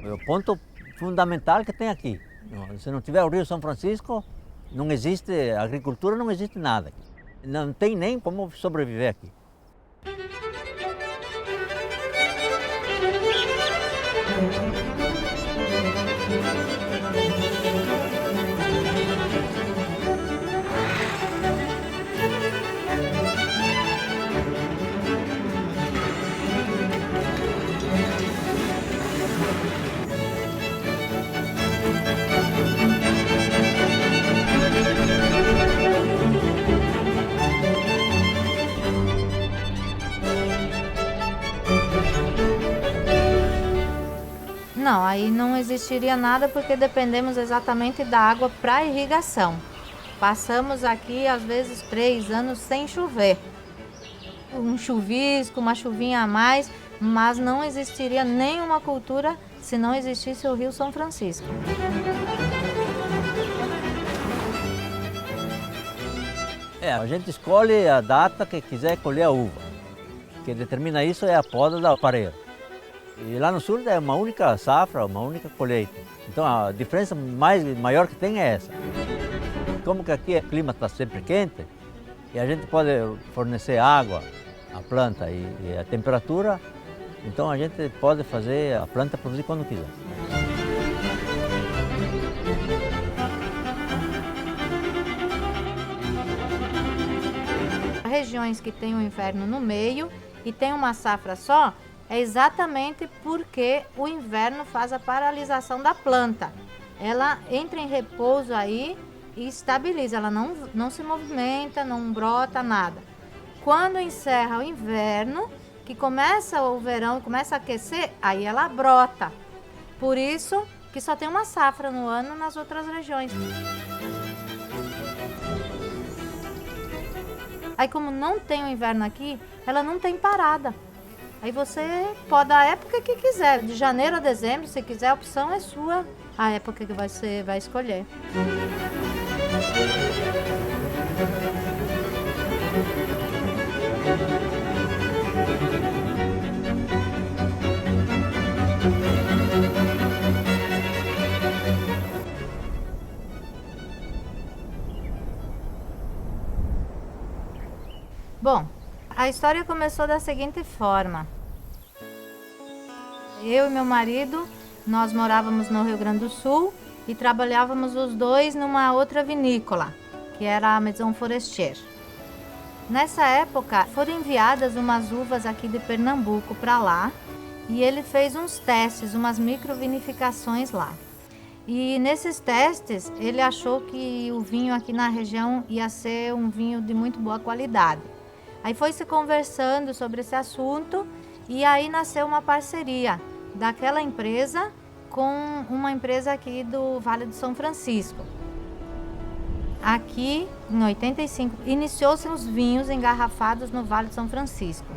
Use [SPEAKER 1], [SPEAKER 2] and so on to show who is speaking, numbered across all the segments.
[SPEAKER 1] É o ponto fundamental que tem aqui. Se não tiver o Rio São Francisco, não existe agricultura, não existe nada. Não tem nem como sobreviver aqui.
[SPEAKER 2] Não, aí não existiria nada porque dependemos exatamente da água para irrigação. Passamos aqui às vezes 3 anos sem chover. Um chuvisco, uma chuvinha a mais, mas não existiria nenhuma cultura se não existisse o Rio São Francisco.
[SPEAKER 1] A gente escolhe a data que quiser colher a uva. O que determina isso é a poda da pareira. E lá no sul é uma única safra, uma única colheita. Então a diferença maior que tem é essa. Como que aqui o clima está sempre quente, e a gente pode fornecer água à planta e a temperatura, então a gente pode fazer a planta produzir quando quiser.
[SPEAKER 2] Regiões que têm o inverno no meio e tem uma safra só, é exatamente porque o inverno faz a paralisação da planta. Ela entra em repouso aí e estabiliza, ela não se movimenta, não brota nada. Quando encerra o inverno, que começa o verão, começa a aquecer, aí ela brota. Por isso que só tem uma safra no ano nas outras regiões. Aí como não tem o inverno aqui, ela não tem parada. Aí você pode dar a época que quiser, de janeiro a dezembro, se quiser, a opção é sua, a época que você vai escolher. Bom, a história começou da seguinte forma. Eu e meu marido, nós morávamos no Rio Grande do Sul e trabalhávamos os dois numa outra vinícola, que era a Maison Forestier. Nessa época, foram enviadas umas uvas aqui de Pernambuco para lá e ele fez uns testes, umas microvinificações lá. E nesses testes, ele achou que o vinho aqui na região ia ser um vinho de muito boa qualidade. Aí foi se conversando sobre esse assunto e aí nasceu uma parceria daquela empresa com uma empresa aqui do Vale do São Francisco. Aqui, em 85, iniciou-se os vinhos engarrafados no Vale do São Francisco.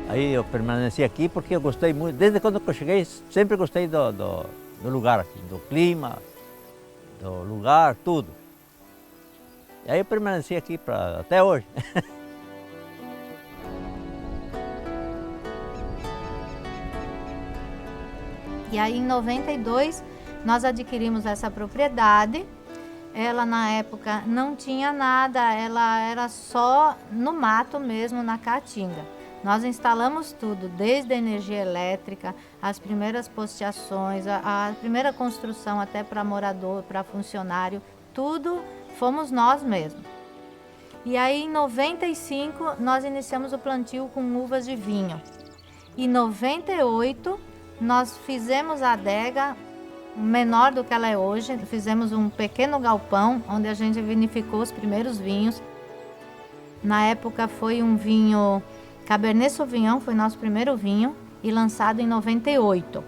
[SPEAKER 1] Aí eu permaneci aqui porque eu gostei muito, desde quando eu cheguei, sempre gostei do lugar aqui, do clima, do lugar, tudo. E aí eu permaneci aqui até hoje.
[SPEAKER 2] E aí em 92 nós adquirimos essa propriedade. Ela na época não tinha nada, ela era só no mato mesmo, na caatinga. Nós instalamos tudo, desde a energia elétrica, as primeiras posteações, a primeira construção até para morador, para funcionário, tudo fomos nós mesmos. E aí em 95 nós iniciamos o plantio com uvas de vinho. Em 98 nós fizemos a adega menor do que ela é hoje, fizemos um pequeno galpão onde a gente vinificou os primeiros vinhos. Na época foi um vinho Cabernet Sauvignon, foi nosso primeiro vinho e lançado em 98.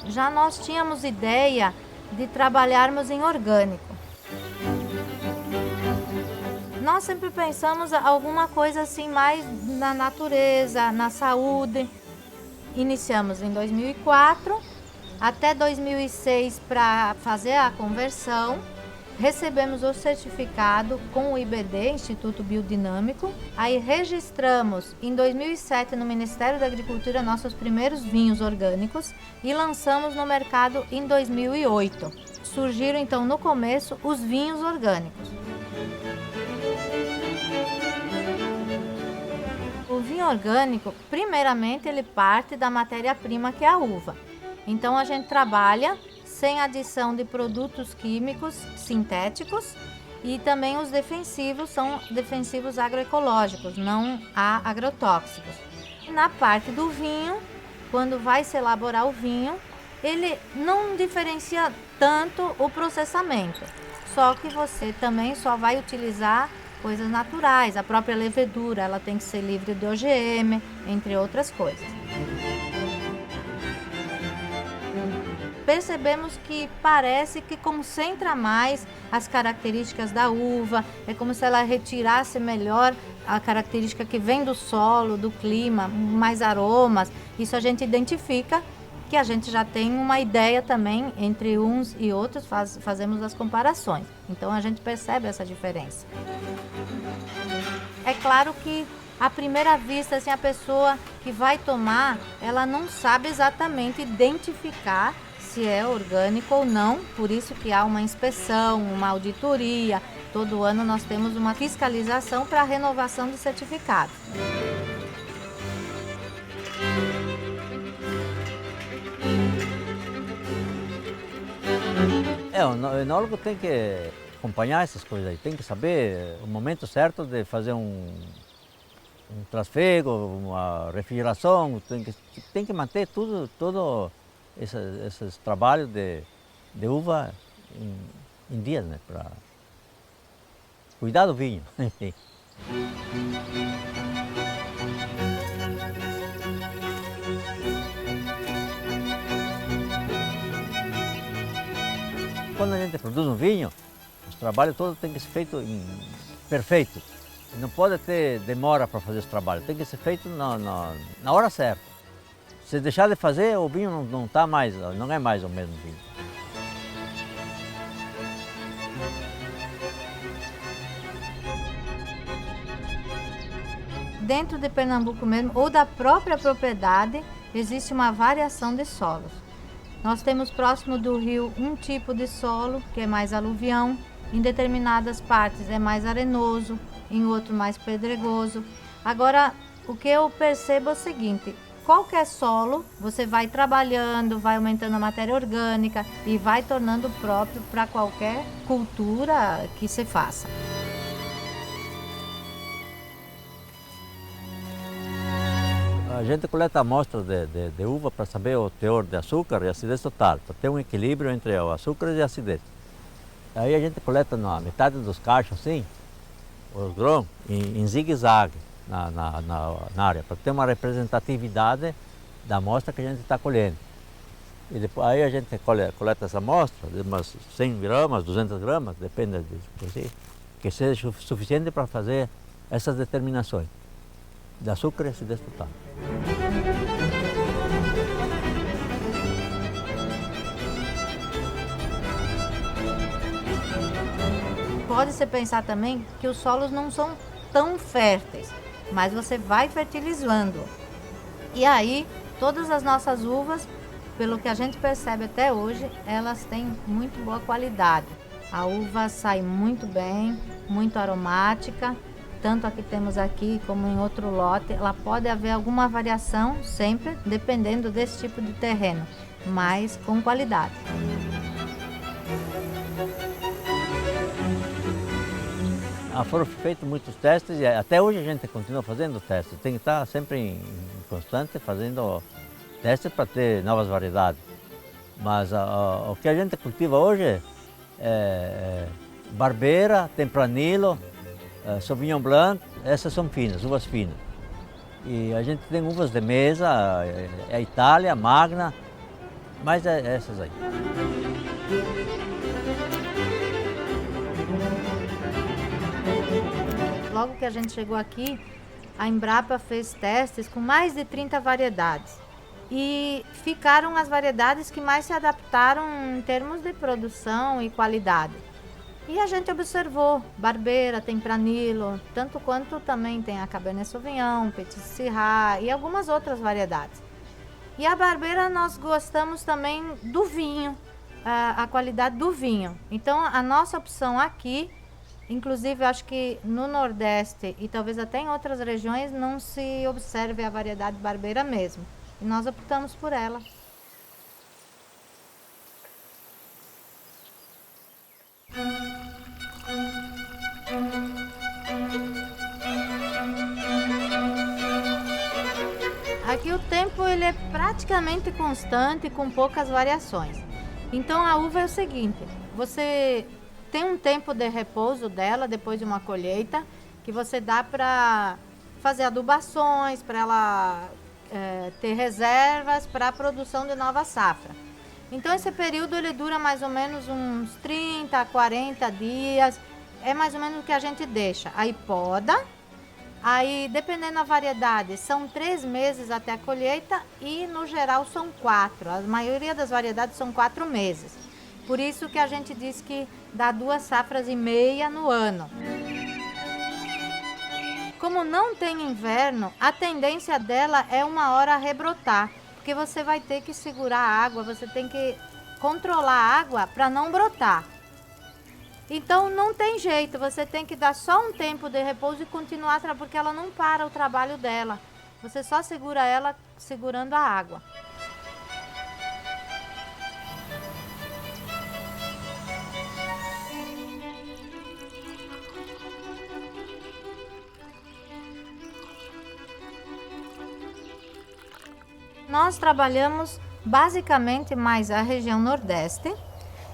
[SPEAKER 2] Já nós tínhamos ideia de trabalharmos em orgânico. Nós sempre pensamos alguma coisa assim mais na natureza, na saúde. Iniciamos em 2004, até 2006 para fazer a conversão. recebemos o certificado com o IBD, Instituto Biodinâmico. Aí registramos em 2007 no Ministério da Agricultura nossos primeiros vinhos orgânicos e lançamos no mercado em 2008. Surgiram então no começo os vinhos orgânicos. O vinho orgânico, primeiramente, ele parte da matéria-prima que é a uva. Então a gente trabalha sem adição de produtos químicos sintéticos e também os defensivos são defensivos agroecológicos, não há agrotóxicos. Na parte do vinho, quando vai se elaborar o vinho, ele não diferencia tanto o processamento, só que você também só vai utilizar coisas naturais, a própria levedura, ela tem que ser livre de OGM, entre outras coisas. Percebemos que parece que concentra mais as características da uva, é como se ela retirasse melhor a característica que vem do solo, do clima, mais aromas. Isso a gente identifica, que a gente já tem uma ideia também entre uns e outros, fazemos as comparações. Então a gente percebe essa diferença. É claro que à primeira vista, assim, a pessoa que vai tomar, ela não sabe exatamente identificar se é orgânico ou não, por isso que há uma inspeção, uma auditoria. Todo ano nós temos uma fiscalização para a renovação do certificado.
[SPEAKER 1] O enólogo tem que acompanhar essas coisas aí, tem que saber o momento certo de fazer um trasfego, uma refrigeração, tem que manter todo esses trabalhos de uva em dias, né, para cuidar do vinho. Quando a gente produz um vinho, os trabalhos todos têm que ser feitos perfeito. Não pode ter demora para fazer esse trabalho, tem que ser feito na hora certa. Se deixar de fazer, o vinho não é mais o mesmo vinho.
[SPEAKER 2] Dentro de Pernambuco mesmo, ou da própria propriedade, existe uma variação de solos. Nós temos próximo do rio um tipo de solo, que é mais aluvião, em determinadas partes é mais arenoso, em outro mais pedregoso. Agora, o que eu percebo é o seguinte: qualquer solo, você vai trabalhando, vai aumentando a matéria orgânica e vai tornando próprio para qualquer cultura que se faça.
[SPEAKER 1] A gente coleta amostras de uva para saber o teor de açúcar e acidez total, para ter um equilíbrio entre o açúcar e a acidez. Aí a gente coleta na metade dos cachos, assim, os grãos, em zigue-zague na área, para ter uma representatividade da amostra que a gente está colhendo. E depois, aí a gente coleta essa amostra, de umas 100 gramas, 200 gramas, depende disso, que seja suficiente para fazer essas determinações de açúcar e acidez total.
[SPEAKER 2] Pode-se pensar também que os solos não são tão férteis, mas você vai fertilizando. E aí, todas as nossas uvas, pelo que a gente percebe até hoje, elas têm muito boa qualidade. A uva sai muito bem, muito aromática, tanto a que temos aqui como em outro lote. Ela pode haver alguma variação, sempre dependendo desse tipo de terreno, mas com qualidade.
[SPEAKER 1] Foram feitos muitos testes e até hoje a gente continua fazendo testes. Tem que estar sempre em constante fazendo testes para ter novas variedades. Mas o que a gente cultiva hoje é Barbeira, Tempranillo, Sauvignon Blanc, essas são finas, uvas finas. E a gente tem uvas de mesa, Itália, Magna, mas é essas aí.
[SPEAKER 2] Logo que a gente chegou aqui, a Embrapa fez testes com mais de 30 variedades. E ficaram as variedades que mais se adaptaram em termos de produção e qualidade. E a gente observou Barbeira, Tempranillo, tanto quanto também tem a Cabernet Sauvignon, Petit Syrah e algumas outras variedades. E a Barbeira nós gostamos também do vinho, a qualidade do vinho. Então a nossa opção aqui, inclusive acho que no Nordeste e talvez até em outras regiões não se observe a variedade Barbeira mesmo. E nós optamos por ela. Aqui o tempo ele é praticamente constante, com poucas variações. Então a uva é o seguinte, você tem um tempo de repouso dela depois de uma colheita, que você dá para fazer adubações, para ela ter reservas para a produção de nova safra. Então esse período ele dura mais ou menos uns 30, 40 dias, é mais ou menos o que a gente deixa. Aí poda. Aí, dependendo da variedade, são 3 meses até a colheita e, no geral, são 4. A maioria das variedades são 4 meses. Por isso que a gente diz que dá 2 safras e meia no ano. Como não tem inverno, a tendência dela é uma hora rebrotar, porque você vai ter que segurar a água, você tem que controlar a água para não brotar. Então não tem jeito, você tem que dar só um tempo de repouso e continuar, porque ela não para o trabalho dela. Você só segura ela segurando a água. Nós trabalhamos basicamente mais a região Nordeste.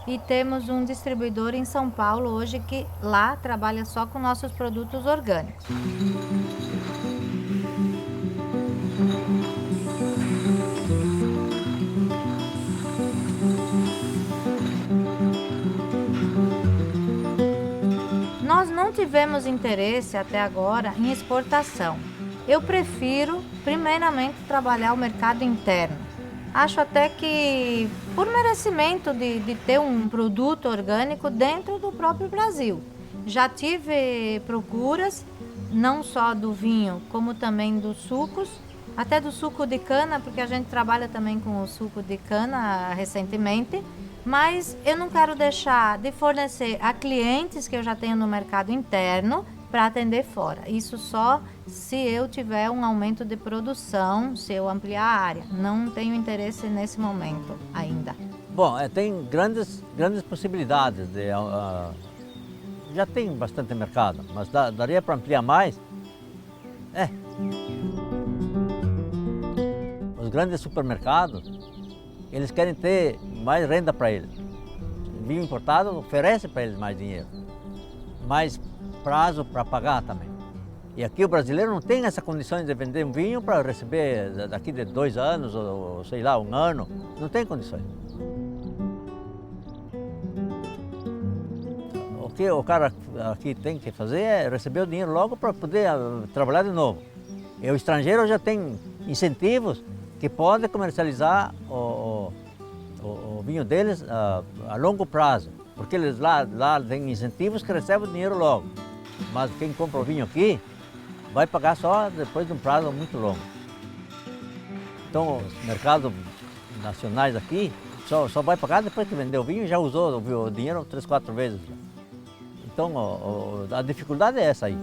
[SPEAKER 2] E temos um distribuidor em São Paulo hoje que lá trabalha só com nossos produtos orgânicos. Nós não tivemos interesse até agora em exportação. Eu prefiro, primeiramente, trabalhar o mercado interno. Acho até que por merecimento de ter um produto orgânico dentro do próprio Brasil. Já tive procuras, não só do vinho, como também dos sucos, até do suco de cana, porque a gente trabalha também com o suco de cana recentemente, mas eu não quero deixar de fornecer a clientes que eu já tenho no mercado interno para atender fora. Isso só se eu tiver um aumento de produção, se eu ampliar a área. Não tenho interesse nesse momento ainda.
[SPEAKER 1] Bom, tem grandes possibilidades. Já tem bastante mercado, mas daria para ampliar mais? Os grandes supermercados, eles querem ter mais renda para eles. Vinho importado oferece para eles mais dinheiro, mais prazo para pagar também. E aqui o brasileiro não tem essa condição de vender um vinho para receber daqui de 2 anos ou sei lá, 1 ano. Não tem condições. O que o cara aqui tem que fazer é receber o dinheiro logo para poder trabalhar de novo. E o estrangeiro já tem incentivos que pode comercializar o vinho deles a longo prazo. Porque eles lá têm incentivos que recebem o dinheiro logo. Mas quem compra o vinho aqui vai pagar só depois de um prazo muito longo. Então, os mercados nacionais aqui só vai pagar depois que vendeu o vinho e já usou o dinheiro 3, 4 vezes. Então, a dificuldade é essa aí.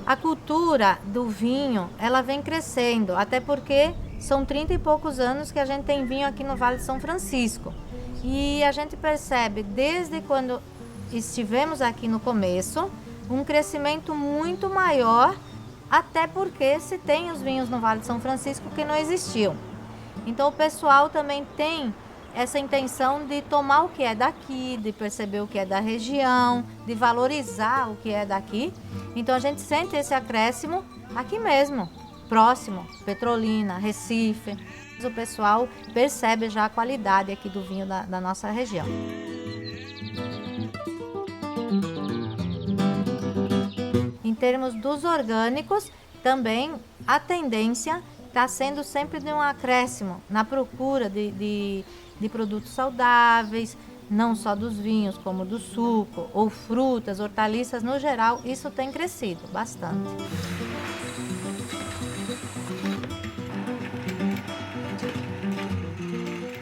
[SPEAKER 2] A cultura do vinho, ela vem crescendo, até porque são 30 e poucos anos que a gente tem vinho aqui no Vale de São Francisco. E a gente percebe, desde quando estivemos aqui no começo, um crescimento muito maior, até porque se tem os vinhos no Vale de São Francisco que não existiam. Então o pessoal também tem essa intenção de tomar o que é daqui, de perceber o que é da região, de valorizar o que é daqui. Então a gente sente esse acréscimo aqui mesmo, próximo, Petrolina, Recife. O pessoal percebe já a qualidade aqui do vinho da nossa região. Em termos dos orgânicos, também a tendência está sendo sempre de um acréscimo na procura de produtos saudáveis, não só dos vinhos, como do suco, ou frutas, hortaliças no geral, isso tem crescido bastante.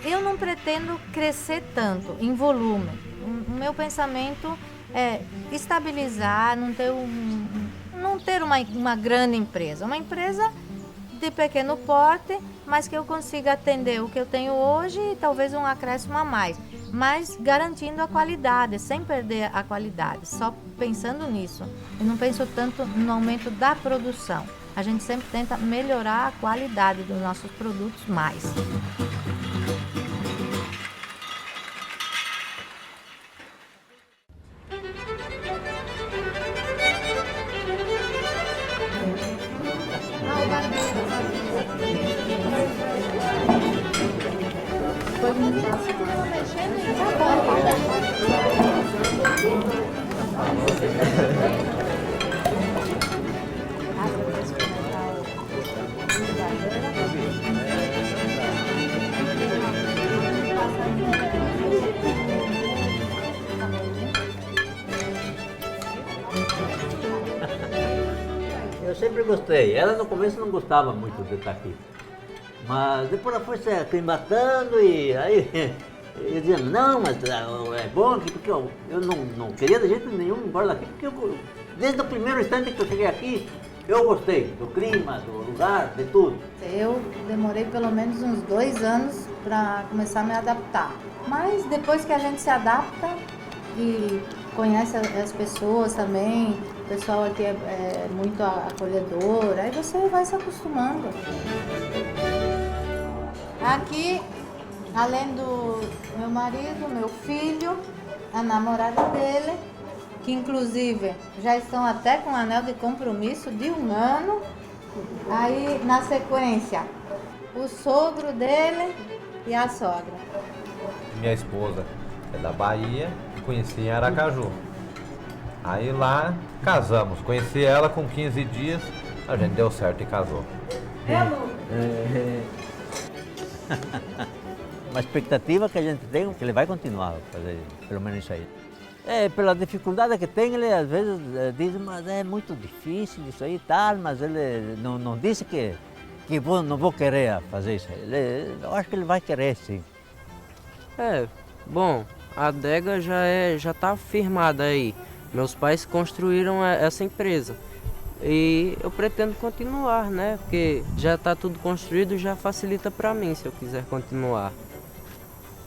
[SPEAKER 2] Eu não pretendo crescer tanto em volume. O meu pensamento é estabilizar, não ter uma grande empresa. Uma empresa de pequeno porte, mas que eu consiga atender o que eu tenho hoje e talvez um acréscimo a mais. Mas garantindo a qualidade, sem perder a qualidade, só pensando nisso. Eu não penso tanto no aumento da produção. A gente sempre tenta melhorar a qualidade dos nossos produtos mais.
[SPEAKER 1] Eu sempre gostei. Ela no começo não gostava muito de estar aqui. Mas depois ela foi se aclimatando e aí eu dizia, não, mas é bom aqui, porque eu não queria de jeito nenhum ir embora daqui, porque desde o primeiro instante que eu cheguei aqui, eu gostei do clima, do lugar, de tudo.
[SPEAKER 2] Eu demorei pelo menos uns 2 anos para começar a me adaptar. Mas depois que a gente se adapta e conhece as pessoas também, o pessoal aqui é muito acolhedor, aí você vai se acostumando. Aqui, além do meu marido, meu filho, a namorada dele, que inclusive já estão até com um anel de compromisso de 1 ano. Aí, na sequência, o sogro dele e a sogra.
[SPEAKER 3] Minha esposa é da Bahia, conheci em Aracaju. Aí lá casamos, conheci ela com 15 dias, a gente deu certo e casou.
[SPEAKER 1] Uma expectativa que a gente tem é que ele vai continuar a fazer pelo menos isso aí. Pela dificuldade que tem, ele às vezes diz, mas é muito difícil isso aí e tal, mas ele não disse que não vou querer fazer isso aí. Eu acho que ele vai querer, sim.
[SPEAKER 4] Bom, a adega já está firmada aí. Meus pais construíram essa empresa e eu pretendo continuar, né? Porque já está tudo construído, já facilita para mim se eu quiser continuar.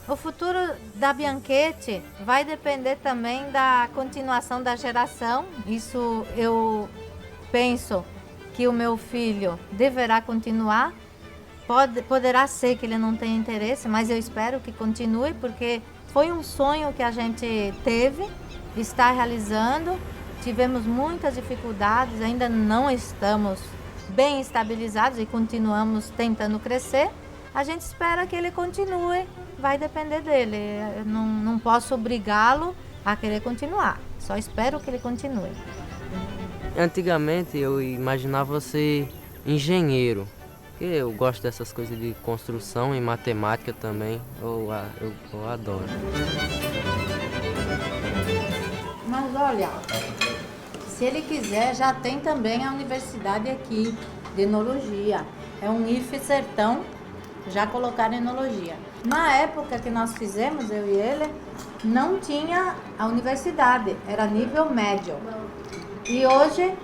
[SPEAKER 2] O futuro da Bianchetti vai depender também da continuação da geração. Isso eu penso que o meu filho deverá continuar. Poderá ser que ele não tenha interesse, mas eu espero que continue, porque foi um sonho que a gente teve, está realizando. Tivemos muitas dificuldades, ainda não estamos bem estabilizados e continuamos tentando crescer. A gente espera que ele continue, vai depender dele. Eu não posso obrigá-lo a querer continuar, só espero que ele continue.
[SPEAKER 4] Antigamente eu imaginava ser engenheiro, porque eu gosto dessas coisas de construção e matemática também, eu adoro.
[SPEAKER 2] Mas olha, se ele quiser, já tem também a universidade aqui de enologia. É um IFE Sertão, já colocaram enologia. Na época que nós fizemos, eu e ele, não tinha a universidade, era nível médio. E hoje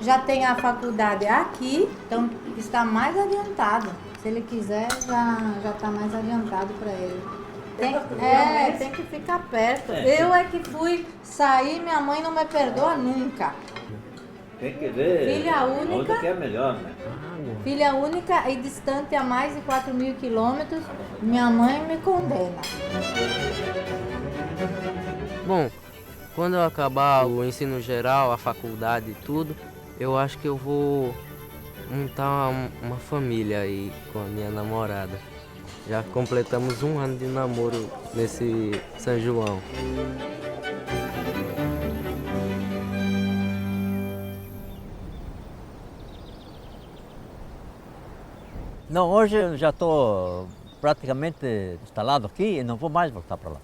[SPEAKER 2] já tem a faculdade aqui, então está mais adiantado. Se ele quiser, já está mais adiantado para ele. Tem que ficar perto. Eu é que fui sair, minha mãe não me perdoa nunca.
[SPEAKER 1] Tem que ver
[SPEAKER 2] Filha única,
[SPEAKER 1] onde que é melhor, né?
[SPEAKER 2] Filha única e distante a mais de 4.000 quilômetros, minha mãe me condena.
[SPEAKER 4] Bom, quando eu acabar o ensino geral, a faculdade e tudo, eu acho que eu vou montar uma família aí com a minha namorada. Já completamos 1 ano de namoro nesse São João.
[SPEAKER 1] Não, hoje eu já estou praticamente instalado aqui e não vou mais voltar para lá.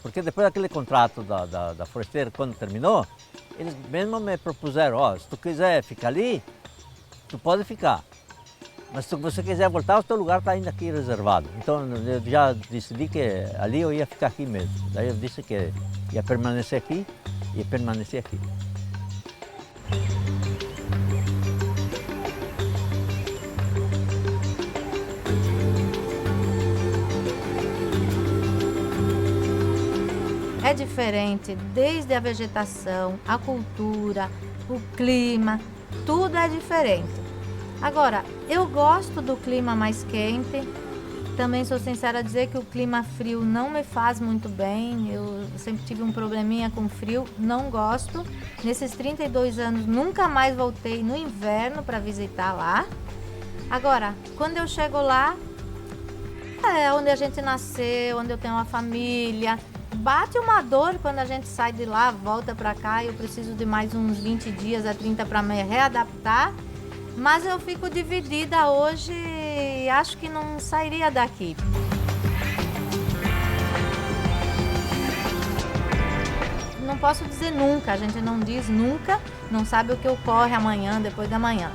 [SPEAKER 1] Porque depois daquele contrato da Foresteira, quando terminou, eles mesmo me propuseram, ó, se tu quiser ficar ali, tu pode ficar. Mas se você quiser voltar, o teu lugar está ainda aqui reservado. Então eu já decidi que ali eu ia ficar aqui mesmo. Daí eu disse que ia permanecer aqui e permanecer aqui.
[SPEAKER 2] É diferente desde a vegetação, a cultura, o clima, tudo é diferente. Agora, eu gosto do clima mais quente, também sou sincera a dizer que o clima frio não me faz muito bem, eu sempre tive um probleminha com frio, não gosto. Nesses 32 anos nunca mais voltei no inverno para visitar lá. Agora, quando eu chego lá, é onde a gente nasceu, onde eu tenho uma família. Bate uma dor quando a gente sai de lá, volta para cá e eu preciso de mais uns 20 dias a 30 para me readaptar. Mas eu fico dividida hoje e acho que não sairia daqui. Não posso dizer nunca, a gente não diz nunca, não sabe o que ocorre amanhã, depois da manhã.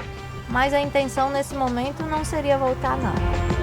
[SPEAKER 2] Mas a intenção nesse momento não seria voltar, não.